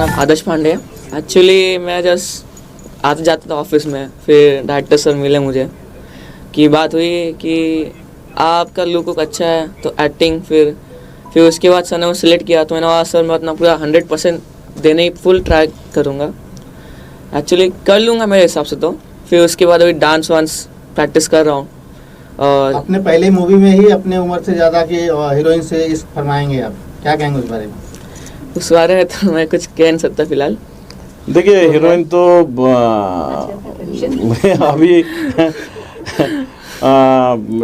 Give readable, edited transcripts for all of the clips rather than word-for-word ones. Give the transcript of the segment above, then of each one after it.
नाम आदर्श पांडे है। एक्चुअली मैं जस्ट आते जाता था ऑफिस में, फिर डायरेक्टर सर मिले मुझे कि बात हुई कि आपका लुक अच्छा है तो एक्टिंग, फिर उसके बाद सर ने मुझे सिलेक्ट किया तो मैंने कहा सर मैं अपना पूरा 100% देने ही फुल ट्राई करूँगा। एक्चुअली कर लूँगा मेरे हिसाब से तो। फिर उसके बाद अभी डांस वांस प्रैक्टिस कर रहा हूँ। और अपने पहले मूवी में ही अपने उम्र से ज़्यादा की हीरोइन से इस फरमाएंगे, आप क्या कहेंगे उस बारे में? उस बारे में तो मैं कुछ कह नहीं सकता फिलहाल। देखिए हीरोइन तो अभी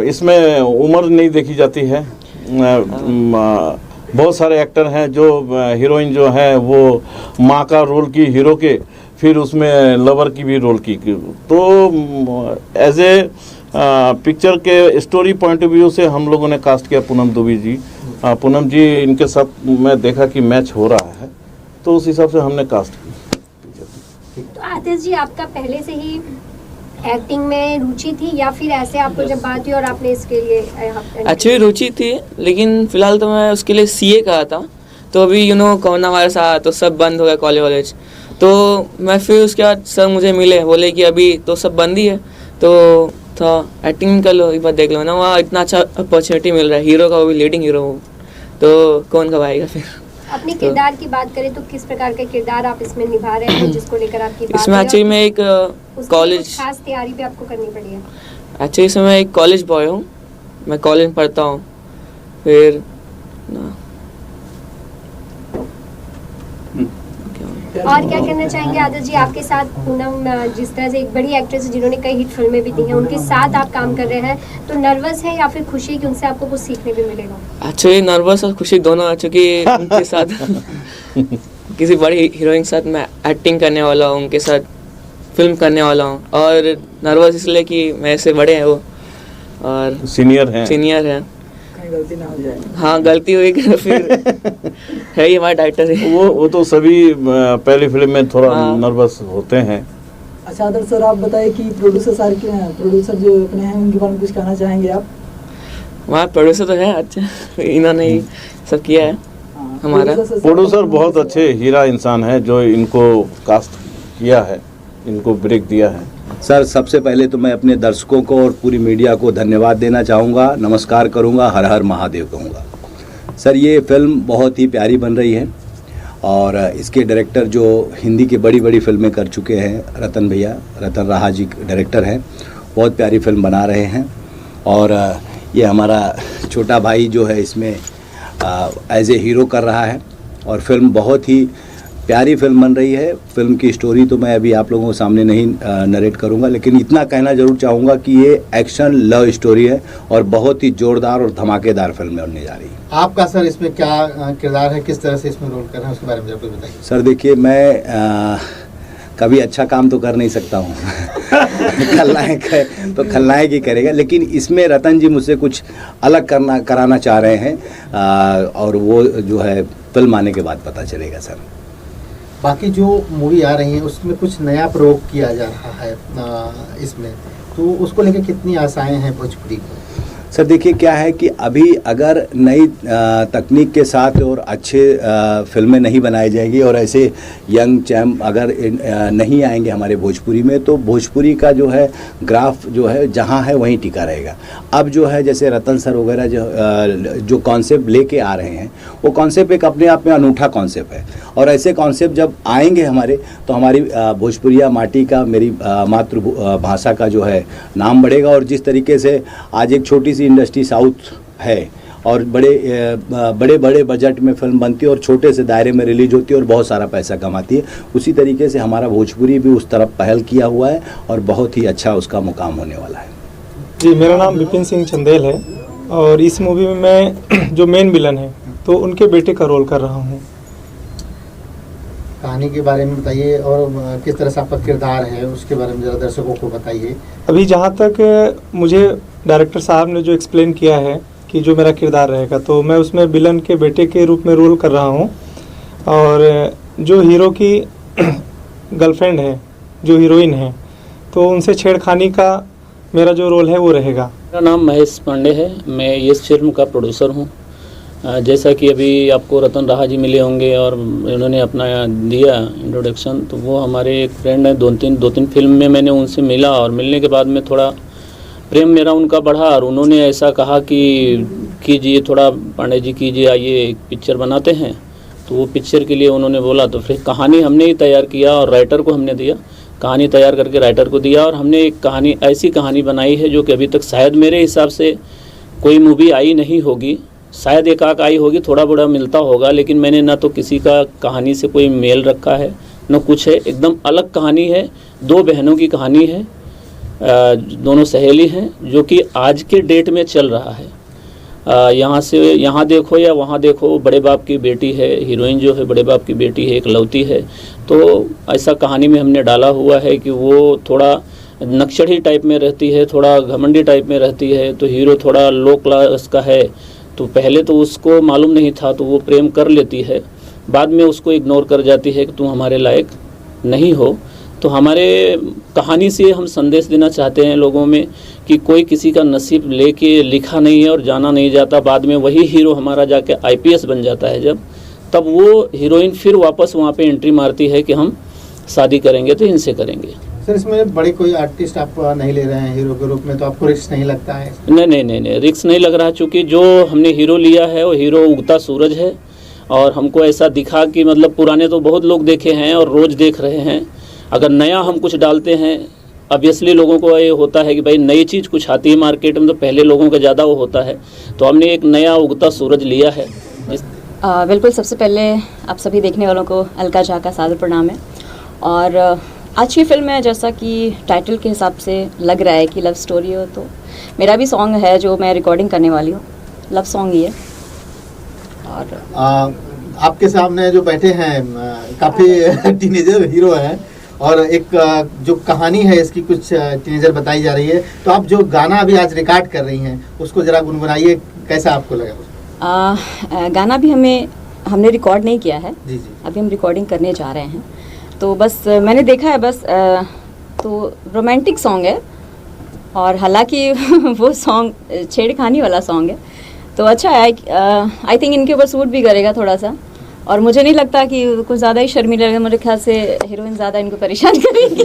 इसमें उम्र नहीं देखी जाती है। बहुत सारे एक्टर हैं जो हीरोइन जो है वो माँ का रोल की हीरो के, फिर उसमें लवर की भी रोल की। तो एज ए पिक्चर के स्टोरी पॉइंट ऑफ व्यू से हम लोगों ने कास्ट किया पूनम दुबे जी। पूनम जी इनके साथ मैं देखा कि मैच हो रहा है तो उस हिसाब से हमने कास्ट किया। तो आतिश जी, आपका पहले से ही एक्टिंग में रुचि थी या फिर ऐसे आपको जब बात हुई और आपने इसके लिए? एक्चुअली रुचि थी, लेकिन फिलहाल तो मैं उसके लिए सीए कहा था। तो अभी कोरोना वायरस आया तो सब बंद हो गया कॉलेज। तो मैं फिर उसके बाद सर मुझे मिले, बोले कि अभी तो सब बंद ही है तो था एक्टिंग कर लो, एक बार देख लो ना, वहाँ इतना अच्छा अपॉर्चुनिटी मिल रहा है हीरो का, वो भी लीडिंग हीरो हो, तो कौन कमाएगा फिर। अपने किरदार की बात करें तो किस प्रकार का किरदार आप इसमें निभा रहे हैं जिसको लेकर आपकी बात इसमें है? एक्चुअली मैं एक कॉलेज, खास तैयारी भी आपको करनी पड़ी है? एक्चुअली इसमें मैं एक कॉलेज बॉय हूँ, मैं कॉलेज में पढ़ता हूँ। फिर और क्या कहना चाहेंगे आदर्श जी, आपके साथ पूनम जिस तरह से एक बड़ी एक्ट्रेस है जिन्होंने कई हिट फिल्में भी दी हैं, उनके साथ आप काम कर रहे हैं, तो नर्वस है या फिर खुशी है कि उनसे आपको कुछ सीखने भी मिलेगा? एक्चुअली नर्वस और खुशी दोनों है, चूँकि उनके साथ किसी बड़ी हीरोइन के साथ मैं एक्टिंग करने वाला हूँ, उनके साथ फिल्म करने वाला हूँ। और नर्वस इसलिए कि मेरे से बड़े हैं वो और सीनियर हैं। गलती ना हो जाए। हाँ, गलती हुई कि फिर है ही हमारा डायरेक्टर है। वो तो सभी पहली फिल्म में थोड़ा नर्वस होते हैं। अच्छा आदर्श सर, आप बताइए कि प्रोड्यूसर जो अपने हैं उनके बारे में कुछ कहना चाहेंगे आप? हमारा प्रोड्यूसर तो है अच्छा, इन्होंने ही सब किया है। हमारा प्रोड्यूसर बहुत अच्छे हीरा इंसान है जो इनको कास्ट किया है, इनको ब्रेक दिया है। सर सबसे पहले तो मैं अपने दर्शकों को और पूरी मीडिया को धन्यवाद देना चाहूँगा, नमस्कार करूँगा, हर हर महादेव कहूँगा। सर ये फिल्म बहुत ही प्यारी बन रही है और इसके डायरेक्टर जो हिंदी की बड़ी बड़ी फिल्में कर चुके हैं, रतन भैया, रतन राहा जी डायरेक्टर हैं, बहुत प्यारी फिल्म बना रहे हैं। और ये हमारा छोटा भाई जो है इसमें एज ए हीरो कर रहा है और फिल्म बहुत ही प्यारी फिल्म बन रही है। फिल्म की स्टोरी तो मैं अभी आप लोगों के सामने नहीं नरेट करूंगा, लेकिन इतना कहना जरूर चाहूँगा कि ये एक्शन लव स्टोरी है और बहुत ही जोरदार और धमाकेदार फिल्म बनने जा रही है। आपका सर इसमें क्या किरदार है, किस तरह से इसमें रोल कर रहे हैं, उसके बारे में जरूर बताइए। सर देखिए, मैं कभी अच्छा काम तो कर नहीं सकता हूँ खलनायक है तो खलनायक ही करेगा, लेकिन इसमें रतन जी मुझसे कुछ अलग कराना चाह रहे हैं और वो जो है फिल्म आने के बाद पता चलेगा। सर बाकी जो मूवी आ रही है उसमें कुछ नया प्रयोग किया जा रहा है इसमें, तो उसको लेकर कितनी आशाएं हैं भोजपुरी को? सर देखिए क्या है कि अभी अगर नई तकनीक के साथ और अच्छे फिल्में नहीं बनाई जाएगी और ऐसे यंग चैम्प अगर नहीं आएंगे हमारे भोजपुरी में, तो भोजपुरी का जो है ग्राफ जो है जहां है वहीं टिका रहेगा। अब जो है जैसे रतन सर वगैरह जो कॉन्सेप्ट लेके आ रहे हैं, वो कॉन्सेप्ट एक अपने आप में अनूठा कॉन्सेप्ट है और ऐसे कॉन्सेप्ट जब आएंगे हमारे तो हमारी भोजपुरिया माटी का, मेरी मातृभाषा का जो है नाम बढ़ेगा। और जिस तरीके से आज एक छोटी सी इंडस्ट्री साउथ है और बड़े बड़े बजट में फिल्म बनती है और छोटे से दायरे में रिलीज होती है और बहुत सारा पैसा कमाती है, उसी तरीके से हमारा भोजपुरी भी उस तरफ पहल किया हुआ है और बहुत ही अच्छा उसका मुकाम होने वाला है। जी, मेरा नाम विपिन सिंह चंदेल है और इस मूवी में मैं जो मेन विलन है तो उनके बेटे का रोल कर रहा हूँ। कहानी के बारे में बताइए और किस तरह से आपका किरदार है उसके बारे में ज़रा दर्शकों को बताइए। अभी जहाँ तक मुझे डायरेक्टर साहब ने जो एक्सप्लेन किया है कि जो मेरा किरदार रहेगा, तो मैं उसमें विलन के बेटे के रूप में रोल कर रहा हूँ और जो हीरो की गर्लफ्रेंड है, जो हीरोइन है, तो उनसे छेड़खानी का मेरा जो रोल है वो रहेगा। मेरा नाम महेश पांडे है, मैं इस फिल्म का प्रोड्यूसर हूँ। जैसा कि अभी आपको रतन राहा जी मिले होंगे और उन्होंने अपना दिया इंट्रोडक्शन, तो वो हमारे एक फ्रेंड हैं, दो तीन फिल्म में मैंने उनसे मिला और मिलने के बाद में थोड़ा प्रेम मेरा उनका बढ़ा और उन्होंने ऐसा कहा कि कीजिए थोड़ा पांडे जी कीजिए, आइए एक पिक्चर बनाते हैं। तो वो पिक्चर के लिए उन्होंने बोला, तो फिर कहानी हमने ही तैयार किया और राइटर को हमने दिया, कहानी तैयार करके राइटर को दिया और हमने एक कहानी, ऐसी कहानी बनाई है जो कि अभी तक शायद मेरे हिसाब से कोई मूवी आई नहीं होगी, शायद एक आक आई होगी, थोड़ा बड़ा मिलता होगा, लेकिन मैंने ना तो किसी का कहानी से कोई मेल रखा है न कुछ है, एकदम अलग कहानी है। दो बहनों की कहानी है, दोनों सहेली हैं, जो कि आज के डेट में चल रहा है। यहाँ से यहाँ देखो या वहाँ देखो, बड़े बाप की बेटी है, हीरोइन जो है बड़े बाप की बेटी है, इकलौती है। तो ऐसा कहानी में हमने डाला हुआ है कि वो थोड़ा नक्सड़ी टाइप में रहती है, थोड़ा घमंडी टाइप में रहती है, तो हीरो थोड़ा लो क्लास का है। तो पहले तो उसको मालूम नहीं था, तो वो प्रेम कर लेती है, बाद में उसको इग्नोर कर जाती है कि तुम हमारे लायक नहीं हो। तो हमारे कहानी से हम संदेश देना चाहते हैं लोगों में कि कोई किसी का नसीब लेके लिखा नहीं है और जाना नहीं जाता। बाद में वही हीरो हमारा जाके आईपीएस बन जाता है जब, तब वो हीरोइन फिर वापस वहाँ पे एंट्री मारती है कि हम शादी करेंगे तो इनसे करेंगे। सर, इसमें बड़े कोई आर्टिस्ट आप नहीं ले रहे हैं हीरो के रूप में, तो आपको रिस्क नहीं लगता है? नहीं, रिस्क नहीं लग रहा, चूँकि जो हमने हीरो लिया है वो हीरो उगता सूरज है और हमको ऐसा दिखा कि मतलब पुराने तो बहुत लोग देखे हैं और रोज़ देख रहे हैं, अगर नया हम कुछ डालते हैं, ऑब्वियसली लोगों को ये होता है कि भाई नई चीज़ कुछ आती है मार्केट में तो पहले लोगों का ज़्यादा वो होता है, तो हमने एक नया उगता सूरज लिया है। बिल्कुल, सबसे पहले आप सभी देखने वालों को अलका झा का सादर प्रणाम है। और आज की फिल्म है, जैसा कि टाइटल के हिसाब से लग रहा है कि लव स्टोरी हो, तो मेरा भी सॉन्ग है जो मैं रिकॉर्डिंग करने वाली हूँ, लव सॉन्ग ही है। और आपके सामने जो बैठे हैं काफ़ी टीनेजर हीरो हैं और एक जो कहानी है इसकी कुछ टीनेजर बताई जा रही है, तो आप जो गाना अभी आज रिकॉर्ड कर रही हैं उसको ज़रा गुनगुनाइए, कैसा आपको लगा? गाना भी हमने रिकॉर्ड नहीं किया है जी। अभी हम रिकॉर्डिंग करने जा रहे हैं, तो बस मैंने देखा है बस, तो रोमांटिक सॉन्ग है और हालांकि वो सॉन्ग छेड़खानी वाला सॉन्ग है, तो अच्छा है। आई थिंक इनके ऊपर सूट भी करेगा थोड़ा सा, और मुझे नहीं लगता कि कुछ ज़्यादा ही शर्मीला लगेगा, मेरे ख्याल से हीरोइन ज़्यादा इनको परेशान करेगी।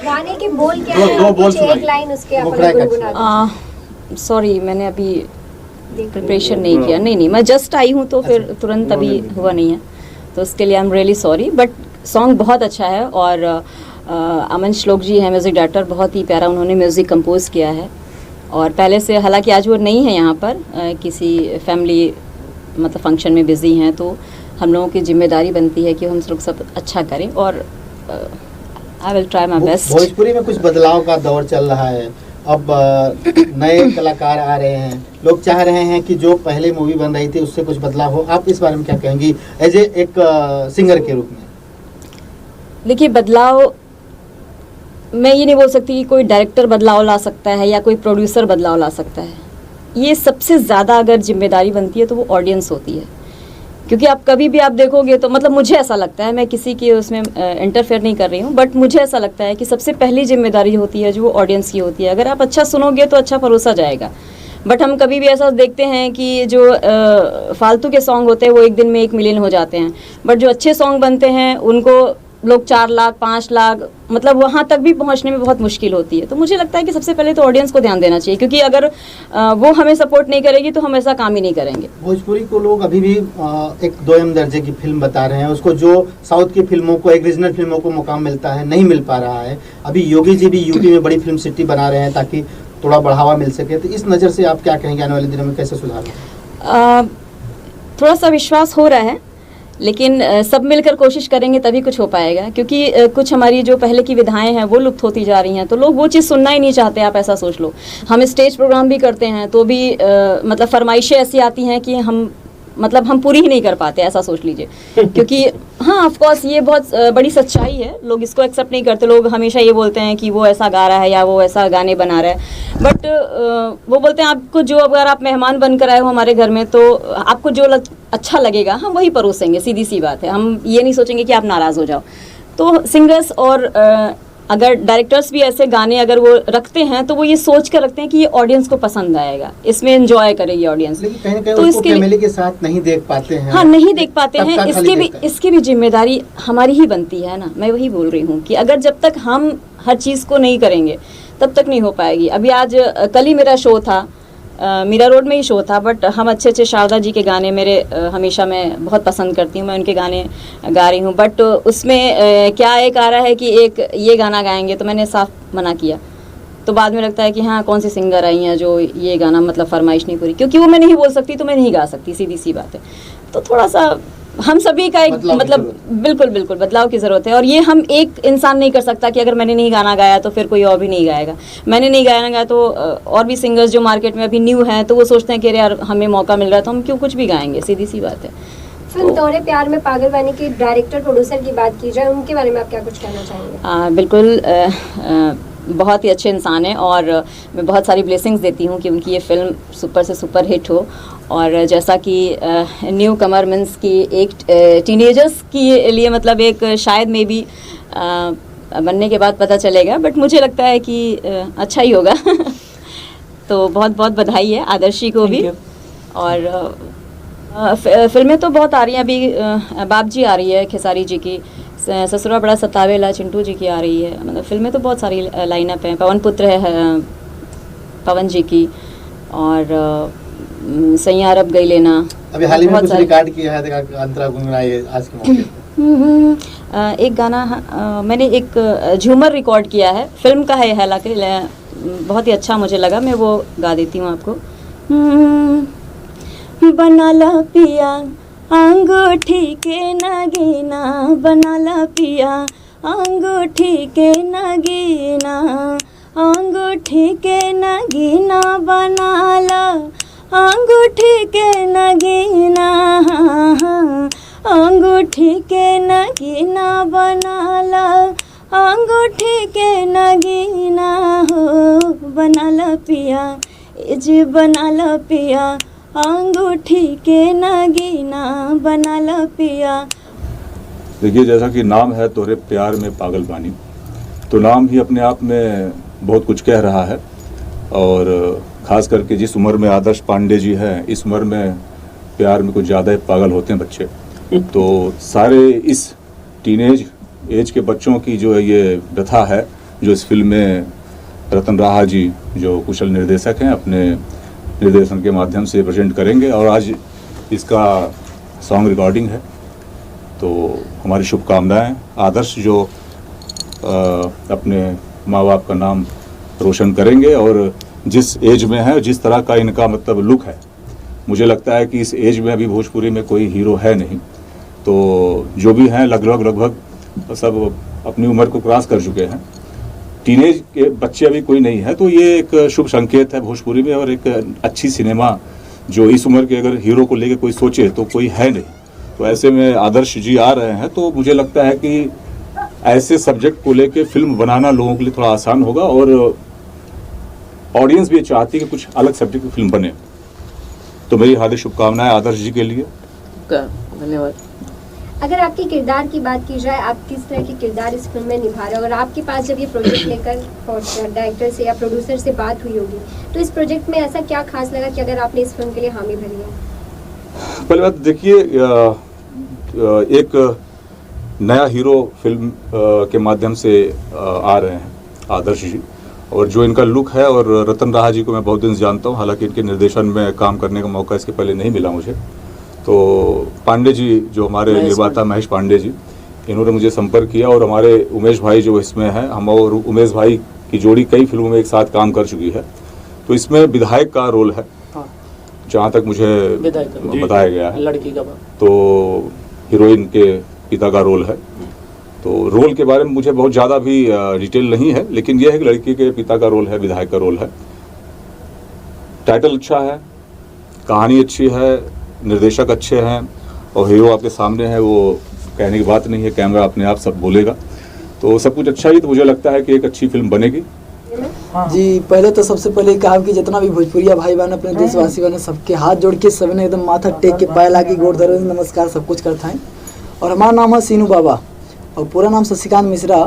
गाने के बोल क्या है? कुछ एक लाइन उसके आप गुनगुना दीजिए। सॉरी, मैंने अभी प्रिपरेशन नहीं किया, नहीं, मैं जस्ट आई हूँ तो फिर तुरंत अभी हुआ नहीं है, तो उसके लिए I am really sorry. But song बहुत अच्छा है और अमन श्लोक जी हैं म्यूज़िक डायरेक्टर, बहुत ही प्यारा उन्होंने म्यूज़िक कंपोज किया है। और पहले से, हालांकि आज वो नहीं है यहाँ पर, किसी फैमिली मतलब फंक्शन में बिज़ी हैं, तो हम लोगों की जिम्मेदारी बनती है कि हम लोग सब अच्छा करें और I will try my best. Bhojpuri में कुछ बदलाव का दौर चल रहा है, अब नए कलाकार आ रहे हैं, लोग चाह रहे हैं कि जो पहले मूवी बन रही थी उससे कुछ बदलाव हो, आप इस बारे में क्या कहेंगी एज ए एक सिंगर के रूप में? देखिए, बदलाव मैं ये नहीं बोल सकती कि कोई डायरेक्टर बदलाव ला सकता है या कोई प्रोड्यूसर बदलाव ला सकता है। ये सबसे ज़्यादा अगर जिम्मेदारी बनती है तो वो ऑडियंस होती है, क्योंकि आप कभी भी आप देखोगे तो मतलब मुझे ऐसा लगता है, मैं किसी की उसमें इंटरफेयर नहीं कर रही हूँ, बट मुझे ऐसा लगता है कि सबसे पहली जिम्मेदारी होती है जो वो ऑडियंस की होती है। अगर आप अच्छा सुनोगे तो अच्छा परोसा जाएगा, बट हम कभी भी ऐसा देखते हैं कि जो फालतू के सॉन्ग होते हैं वो एक दिन में 1 मिलियन हो जाते हैं, बट जो अच्छे सॉन्ग बनते हैं उनको लोग 4 लाख 5 लाख मतलब वहाँ तक भी पहुँचने में बहुत मुश्किल होती है। तो मुझे लगता है कि सबसे पहले तो ऑडियंस को ध्यान देना चाहिए, क्योंकि अगर वो हमें सपोर्ट नहीं करेगी तो हम ऐसा काम ही नहीं करेंगे। भोजपुरी को लोग अभी भी एक 2M दर्जे की फिल्म बता रहे हैं, उसको जो साउथ की फिल्मों को, एक रीजनल फिल्मों को मुकाम मिलता है, नहीं मिल पा रहा है। अभी योगी जी भी यूपी में बड़ी फिल्म सिटी बना रहे हैं ताकि थोड़ा बढ़ावा मिल सके, तो इस नज़र से आप क्या कहेंगे आने वाले दिनों में कैसे सुधार? थोड़ा सा विश्वास हो रहा है, लेकिन सब मिलकर कोशिश करेंगे तभी कुछ हो पाएगा, क्योंकि कुछ हमारी जो पहले की विधाएं हैं वो लुप्त होती जा रही हैं, तो लोग वो चीज़ सुनना ही नहीं चाहते। आप ऐसा सोच लो, हम स्टेज प्रोग्राम भी करते हैं तो भी मतलब फरमाइशें ऐसी आती हैं कि हम पूरी ही नहीं कर पाते, ऐसा सोच लीजिए। क्योंकि हाँ, ऑफ कोर्स ये बहुत बड़ी सच्चाई है, लोग इसको एक्सेप्ट नहीं करते। लोग हमेशा ये बोलते हैं कि वो ऐसा गा रहा है या वो ऐसा गाने बना रहा है, बट वो बोलते हैं आपको जो, अगर आप मेहमान बनकर आए हो हमारे घर में तो आपको जो अच्छा लगेगा हम वही परोसेंगे, सीधी सी बात है। हम ये नहीं सोचेंगे कि आप नाराज़ हो जाओ। तो सिंगर्स और अगर डायरेक्टर्स भी ऐसे गाने अगर वो रखते हैं तो वो ये सोच कर रखते हैं कि ये ऑडियंस को पसंद आएगा, इसमें एंजॉय करेगी ऑडियंस। लेकिन कहीं ना कहीं तो उसको इसके लिए फैमिली के साथ नहीं देख पाते हैं। हाँ, नहीं देख पाते तब हैं। तक खाली देखते हैं। इसकी भी जिम्मेदारी हमारी ही बनती है ना। मैं वही बोल रही हूँ कि अगर जब तक हम हर चीज़ को नहीं करेंगे तब तक नहीं हो पाएगी। अभी आज कल ही मेरा शो था, मीरा रोड में ही शो था, बट हम अच्छे अच्छे शारदा जी के गाने मेरे हमेशा मैं बहुत पसंद करती हूँ, मैं उनके गाने गा रही हूँ। बट उसमें क्या एक आ रहा है कि एक ये गाना गाएंगे, तो मैंने साफ मना किया। तो बाद में लगता है कि हाँ, कौन सी सिंगर आई हैं जो ये गाना मतलब फरमाइश नहीं पूरी, क्योंकि वो मैं नहीं बोल सकती तो मैं नहीं गा सकती, सीधी सी बात है। तो थोड़ा सा हम सभी का एक मतलब बिल्कुल बिल्कुल बदलाव की ज़रूरत है। और ये हम एक इंसान नहीं कर सकता कि अगर मैंने नहीं गाना गाया तो फिर कोई और भी नहीं गाएगा। मैंने नहीं गाना गाया तो और भी सिंगर्स जो मार्केट में अभी न्यू हैं तो वो सोचते हैं कि अरे यार हमें मौका मिल रहा है तो हम क्यों कुछ भी गाएंगे, सीधी सी बात है। फिल्म तोरे प्यार में पागल बानी के डायरेक्टर प्रोड्यूसर की बात की जाए, उनके बारे में आप क्या कुछ कहना चाहेंगे? बिल्कुल बहुत ही अच्छे इंसान हैं और मैं बहुत सारी ब्लेसिंग्स देती हूँ कि उनकी ये फिल्म सुपर से सुपर हिट हो। और जैसा कि न्यू कमर मीन्स की एक टीनेजर्स के लिए मतलब एक शायद मे बी बनने के बाद पता चलेगा, बट मुझे लगता है कि अच्छा ही होगा। तो बहुत बहुत बधाई है आदर्शी को भी। और फिल्में तो बहुत आ रही हैं अभी। बाप जी आ रही है खेसारी जी की, ससुरा बड़ा सतावेला चिंटू जी की आ रही है। मतलब फिल्में तो बहुत सारी लाइनअप हैं। पवन पुत्र है पवन जी की, और सैया अरब गई लेना। अभी हाल ही में कुछ रिकॉर्ड किया है, अंतरा गुनगुनाई आज के मौके पे। एक गाना मैंने एक झूमर रिकॉर्ड किया है, फिल्म का है हालांकि, बहुत ही अच्छा मुझे लगा, मैं वो गा देती हूँ आपको। बनाला पिया अंगूठी के नगीना, बनाला पिया अंगूठी के नगीना, अंगूठी के नगीना बनाला, अंगूठी के नगीना, अंगूठी के नगीना बनाला, अंगूठी के नगीना हो, बनाला पिया जी बनाला पिया, अंगूठी के नगीना बनाला पिया। देखिए, जैसा कि नाम है तोरे प्यार में पागल बानी, तो नाम ही अपने आप में बहुत कुछ कह रहा है। और ख़ास करके जिस उम्र में आदर्श पांडे जी हैं, इस उम्र में प्यार में कुछ ज़्यादा ही पागल होते हैं बच्चे। तो सारे इस टीनेज एज के बच्चों की जो ये व्यथा है, जो इस फिल्म में रतन राहा जी जो कुशल निर्देशक हैं अपने निर्देशन के माध्यम से प्रेजेंट करेंगे। और आज इसका सॉन्ग रिकॉर्डिंग है, तो हमारी शुभकामनाएं। आदर्श जो अपने माँ बाप का नाम रोशन करेंगे और जिस एज में है, जिस तरह का इनका मतलब लुक है, मुझे लगता है कि इस एज में अभी भोजपुरी में कोई हीरो है नहीं। तो जो भी हैं लगभग सब अपनी उम्र को क्रॉस कर चुके हैं। टीनेज के बच्चे अभी कोई नहीं है, तो ये एक शुभ संकेत है भोजपुरी में। और एक अच्छी सिनेमा जो इस उम्र के अगर हीरो को लेकर कोई सोचे तो कोई है नहीं। तो ऐसे में आदर्श जी आ रहे हैं, तो मुझे लगता है कि ऐसे सब्जेक्ट को लेकर फिल्म बनाना लोगों के लिए थोड़ा आसान होगा। और ऑडियंस भी चाहती है कि कुछ अलग सब्जेक्ट की फिल्म बने। तो मेरी हार्दिक शुभकामनाएं आदर्श जी के लिए। धन्यवाद। अगर आपके किरदार की बात की जाए, आप किस तरह के किरदार इस फिल्म में निभा रहे हो, और आपके पास जब ये प्रोजेक्ट लेकर डायरेक्टर से या प्रोड्यूसर से बात हुई होगी, तो इस प्रोजेक्ट में ऐसा क्या खास लगा कि अगर आपने इस फिल्म के लिए हामी भरी है? पहली बात देखिए, एक नया हीरो फिल्म के माध्यम से आ रहे हैं आदर्श जी, और जो इनका लुक है, और रतन राहा जी को मैं बहुत दिन से जानता हूँ, हालांकि इनके निर्देशन में काम करने का मौका इसके पहले नहीं मिला मुझे। तो पांडे जी जो हमारे निर्माता महेश पांडे जी, इन्होंने मुझे संपर्क किया। और हमारे उमेश भाई जो इसमें हैं, हम और उमेश भाई की जोड़ी कई फिल्मों में एक साथ काम कर चुकी है। तो इसमें विधायक का रोल है, जहाँ तक मुझे बताया गया है, लड़की का। तो हीरोइन के पिता का रोल है। तो रोल के बारे में मुझे बहुत ज़्यादा भी डिटेल नहीं है, लेकिन यह है कि लड़की के पिता का रोल है, विधायक का रोल है। टाइटल अच्छा है, कहानी अच्छी है, निर्देशक अच्छे हैं, और हीरो आपके सामने है, वो कहने की बात नहीं है, कैमरा अपने आप सब बोलेगा। तो सब कुछ अच्छा ही, तो मुझे लगता है कि एक अच्छी फिल्म बनेगी। जी, पहले तो सबसे पहले कहा कि जितना भी भोजपुरिया भाई बहन अपने देशवासी बने, सबके हाथ जोड़ के सभी ने एकदम माथा टेक के पाया लागी, गोड़ धरो, नमस्कार सब कुछ करता है। और हमारा नाम है सीनू बाबा, और पूरा नाम शशिकांत मिश्रा।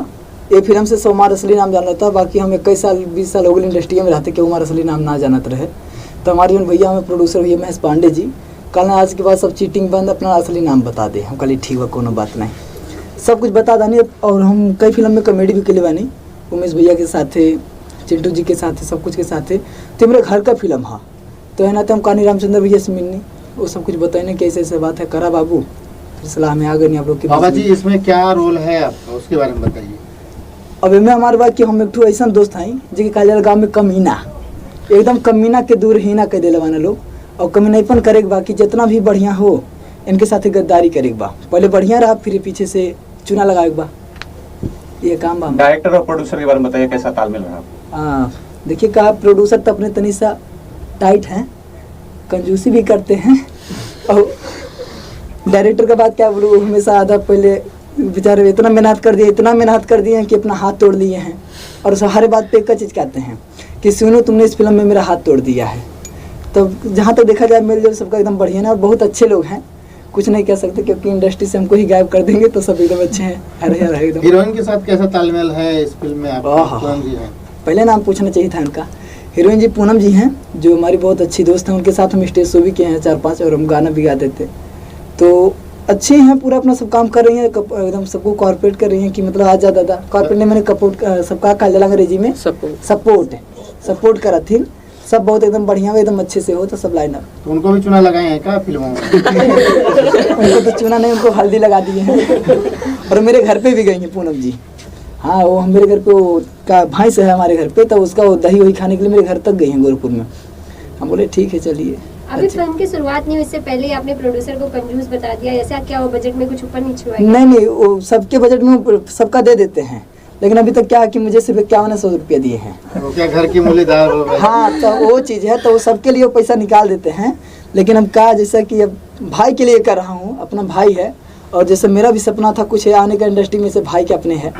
ये फिल्म से हमारा असली नाम जाना था। बाकी हम 21 साल 20 साल हो गए इंडस्ट्री में रहते कि हमारा असली नाम ना जानत रहे। तो हमारे भैया हमें प्रोड्यूसर भैया महेश पांडे जी कल आज के बाद सब चीटिंग बंद, अपना असली नाम बता दे। हम कल ठीक बा, कोनो बात नहीं, सब कुछ बता दानी। और हम कई फिल्म में कॉमेडी भी के बानी, उमेश भैया के साथ, चिंटू जी के साथ, सब कुछ के साथ। तो मेरे घर का फिल्म हाँ, तो है ना, तो हम कहानी रामचंद्र भैया से मिलनी, वो सब कुछ बताए कैसे ऐसे बात है, करा बाबू फिर सलाह में आ गए नहीं आप लोग के। बाबा जी इसमें क्या रोल है आपका, उसके बारे में बताइए। अब में हमारे बात कि हम एक ऐसा दोस्त हैं जो कहा जाए गाँव में कमीना, एकदम कमीना के दूर ही ना कह दे वाला लोग, और कमीनापन करे के बा कि जितना भी बढ़िया हो इनके साथ गद्दारी करे के बा, पहले बढ़िया रहा फिर पीछे से चुना लगाए के बा, ये काम बा। डायरेक्टर और प्रोड्यूसर के बारे में बताइए, कैसा तालमेल रहा? देखिए कहा प्रोड्यूसर तो अपने तनी सा टाइट हैं, कंजूसी भी करते हैं, और डायरेक्टर का बात क्या बोलूँ, हमेशा आधा पहले बेचारे इतना मेहनत कर दिए हैं कि अपना हाथ तोड़ लिए हैं, और हर बात पे एक चीज़ कहते हैं कि सुनो तुमने इस फिल्म में मेरा हाथ तोड़ दिया है। तो जहाँ तक देखा जाए मेल जोल सबका एकदम बढ़िया ना, और बहुत अच्छे लोग हैं, कुछ नहीं कह सकते क्योंकि इंडस्ट्री से हमको ही गायब कर देंगे तो सब एकदम अच्छे हैं। एकदम हीरोइन के साथ कैसा तालमेल है इस फिल्म में आपका? कौन जी है? पहले नाम पूछना चाहिए था इनका। हीरोइन जी पूनम जी हैं, जो हमारी बहुत अच्छी दोस्त हैं, उनके साथ हम स्टेज शो भी किए हैं 4-5, और हम गाना भी गाते थे। तो अच्छे हैं, पूरा अपना सब काम कर रही हैं, एकदम सबको कॉर्पोरेट कर रही हैं कि मतलब आज दादा कॉर्पोरेट ने मैंने सबका कहा अंग्रेजी में सपोर्ट करा थी, सब बहुत एकदम बढ़िया एकदम अच्छे से हो। तो सब लाइन अप। तो उनको भी चुना लगाए हैं क्या फिल्मों में? उनको तो चुना नहीं, उनको हल्दी लगा दिए हैं। और मेरे घर पे भी गई हैं पूनम जी। हाँ, वो मेरे घर पे वो का भैंस है हमारे घर पे, तो उसका वो दही वही खाने के लिए मेरे घर तक गई हैं गोरखपुर में। हम बोले ठीक है चलिए। अभी फिल्म की शुरुआत नहीं हुई, इससे पहले आपने प्रोड्यूसर को कंजूस बता दिया, ऐसा क्या वो बजट में कुछ ऊपर नीचे हुआ? नहीं, वो सबके बजट में सबका दे देते हैं, लेकिन अभी तक क्या है कि मुझे सिर्फ 5100 रुपया दिए हैं। वो क्या घर की मूल्यदार हाँ, तो वो चीज़ है, तो वो सबके लिए वो पैसा निकाल देते हैं। लेकिन हम कहा जैसा कि अब भाई के लिए कर रहा हूँ, अपना भाई है, और जैसे मेरा भी सपना था कुछ आने का इंडस्ट्री में से, भाई के अपने है,